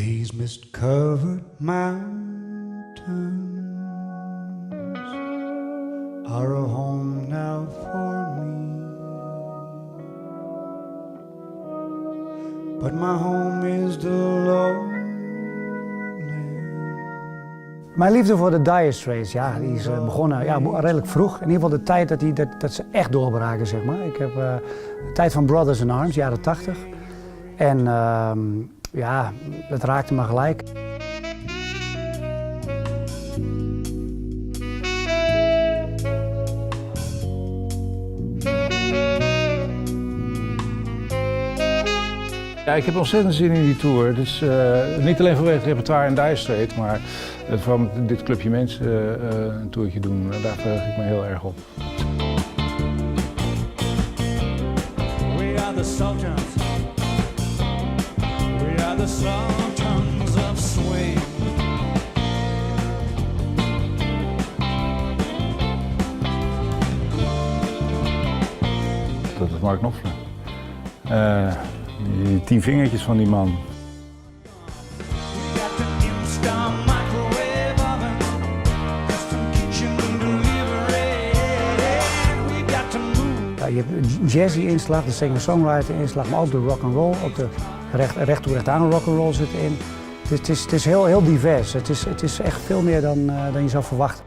These mist-covered mountains are a home now for me, but my home is the lowland. Mijn liefde voor de Dire Straits, ja, die is begonnen redelijk vroeg. In ieder geval de tijd dat ze echt doorbraken, zeg maar. Ik heb de tijd van Brothers in Arms, jaren 80. En ja, dat raakte me gelijk. Ja, ik heb ontzettend zin in die tour. Dus, niet alleen vanwege het repertoire in Dire Straits, maar vooral met dit clubje mensen een toertje doen. Daar verheug ik me heel erg op. We are the sultans. We are the sultans of swing. Dat is Mark Knopfler. Die 10 vingertjes van die man. Ja, je hebt een jazzy inslag, de singer-songwriter inslag, maar ook de rock'n'roll, ook de recht toe recht aan rock'n'roll zit erin. Het is heel divers. Het is echt veel meer dan je zou verwachten.